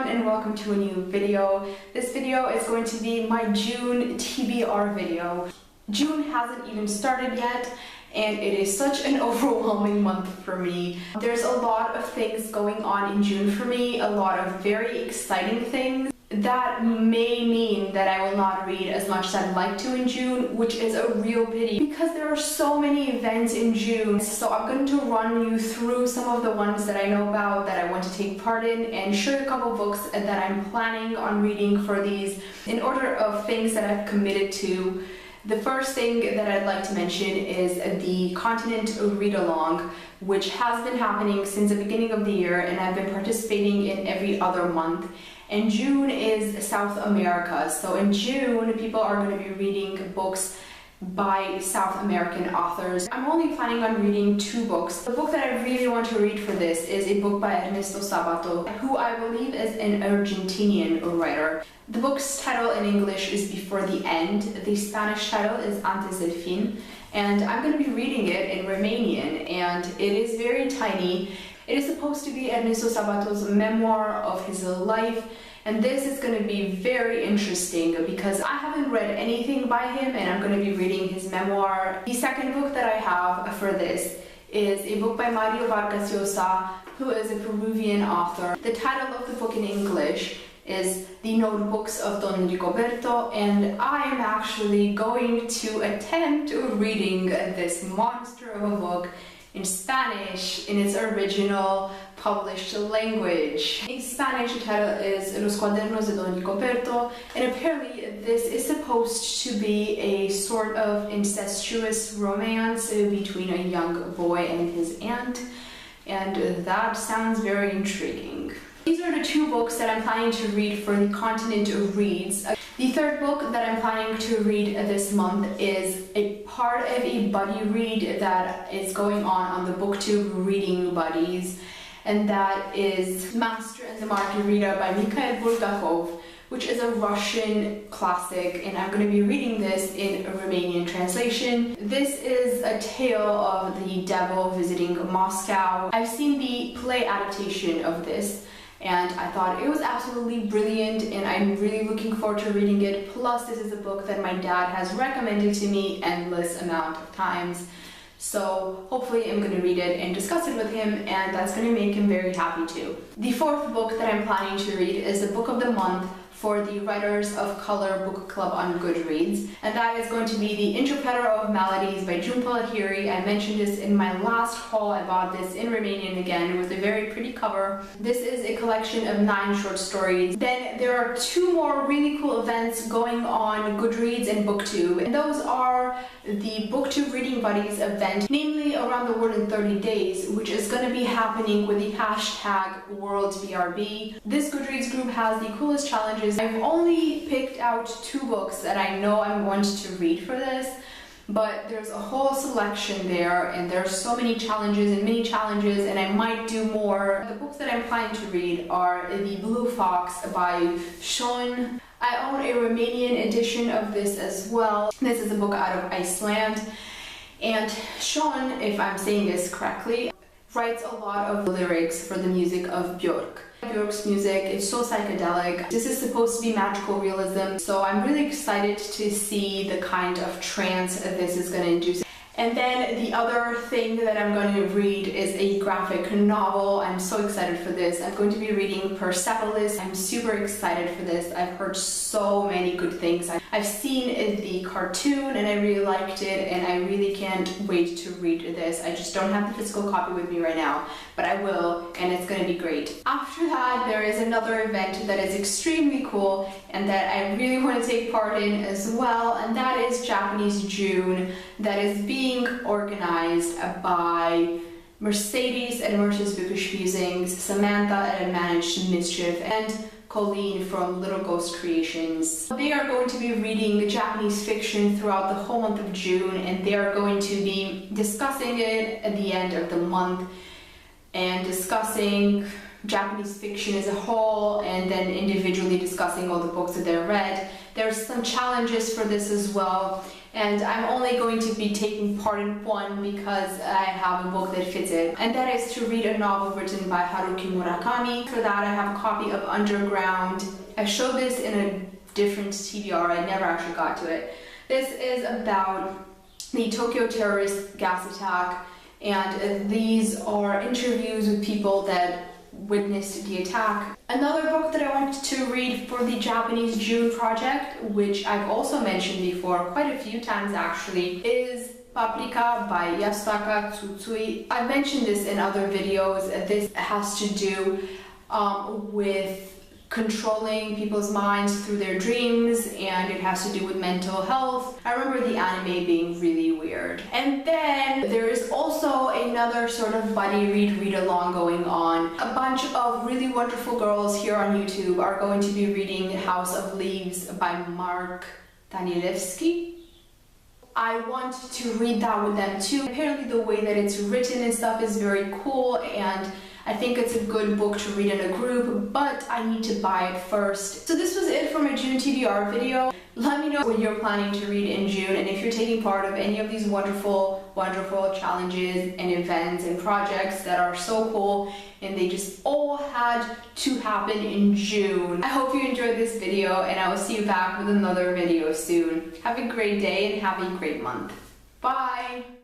everyone and welcome to a new video. This video is going to be my June TBR video. June hasn't even started yet and it is such an overwhelming month for me. There's a lot of things going on in June for me, a lot of very exciting things that may mean that I will not read as much as I'd like to in June, which is a real pity because there are so many events in June. So I'm going to run you through some of the ones that I know about that I want to take part in and show you a couple books that I'm planning on reading for these in order of things that I've committed to. The first thing that I'd like to mention is the Continent Read Along, which has been happening since the beginning of the year and I've been participating in every other month. And June is South America, so in June people are going to be reading books by South American authors. I'm only planning on reading 2 books. The book that I really want to read for this is a book by Ernesto Sabato, who I believe is an Argentinian writer. The book's title in English is Before the End. The Spanish title is Antes del Fin, and I'm going to be reading it in Romanian, and it is very tiny. It is supposed to be Ernesto Sabato's memoir of his life, and this is going to be very interesting because I haven't read anything by him and I'm going to be reading his memoir. The second book that I have for this is a book by Mario Vargas Llosa, who is a Peruvian author. The title of the book in English is The Notebooks of Don Rigoberto, and I am actually going to attempt reading this monster of a book in Spanish in its original published language. In Spanish, the title is Los Cuadernos de Don Rigoberto, and apparently this is supposed to be a sort of incestuous romance between a young boy and his aunt, and that sounds very intriguing. These are the 2 books that I'm planning to read for the Continent Reads. The third book that I'm planning to read this month is a part of a buddy read that is going on the Booktube Reading Buddies, and that is Master and the Margarita by Mikhail Bulgakov, which is a Russian classic, and I'm going to be reading this in a Romanian translation. This is a tale of the devil visiting Moscow. I've seen the play adaptation of this, and I thought it was absolutely brilliant and I'm really looking forward to reading it. Plus, this is a book that my dad has recommended to me endless amount of times. So hopefully I'm going to read it and discuss it with him, and that's going to make him very happy too. The fourth book that I'm planning to read is the book of the month for the Writers of Color Book Club on Goodreads, and that is going to be The Interpreter of Maladies by Jhumpa Lahiri. I mentioned this in my last haul. I bought this in Romanian again with a very pretty cover. This is a collection of 9 short stories. Then there are 2 more really cool events going on Goodreads and Booktube, and those are the Booktube Reading Buddies event, namely Around the World in 30 Days, which is going to be happening with the hashtag WorldBRB. This Goodreads group has the coolest challenges. I've only picked out 2 books that I know I want to read for this, but there's a whole selection there and there's so many challenges and mini challenges, and I might do more. The books that I'm planning to read are The Blue Fox by Sean. I own a Romanian edition of this as well. This is a book out of Iceland, and Sean, if I'm saying this correctly, writes a lot of lyrics for the music of Björk. Björk's music is so psychedelic. This is supposed to be magical realism, so I'm really excited to see the kind of trance this is going to induce. And then the other thing that I'm going to read is a graphic novel. I'm so excited for this. I'm going to be reading Persepolis. I'm super excited for this. I've heard so many good things. I've seen the cartoon and I really liked it, and I really can't wait to read this. I just don't have the physical copy with me right now, but I will, and it's going to be great. After that, there is another event that is extremely cool and that I really want to take part in as well, and that is Japanese June, that is being organized by Mercedes at Mercedes Bookish Musings, Samantha at Unmanaged Mischief, and Colleen from Little Ghost Creations. They are going to be reading Japanese fiction throughout the whole month of June, and they are going to be discussing it at the end of the month and discussing Japanese fiction as a whole, and then individually discussing all the books that they read. There's some challenges for this as well, and I'm only going to be taking part in one because I have a book that fits it, and that is to read a novel written by Haruki Murakami. For that I have a copy of Underground. I showed this in a different TBR, I never actually got to it. This is about the Tokyo terrorist gas attack, and these are interviews with people that witnessed the attack. Another book that I wanted to read for the Japanese June project, which I've also mentioned before quite a few times actually, is Paprika by Yasutaka Tsutsui. I've mentioned this in other videos. This has to do with controlling people's minds through their dreams, and it has to do with mental health. I remember the anime being really weird. And then there is also another sort of buddy read along going on. A bunch of really wonderful girls here on YouTube are going to be reading House of Leaves by Mark Danielewski. I want to read that with them too. Apparently the way that it's written and stuff is very cool, and I think it's a good book to read in a group, but I need to buy it first. So this was it for my June TBR video. Let me know what you're planning to read in June, and if you're taking part of any of these wonderful, wonderful challenges and events and projects that are so cool, and they just all had to happen in June. I hope you enjoyed this video, and I will see you back with another video soon. Have a great day and have a great month. Bye!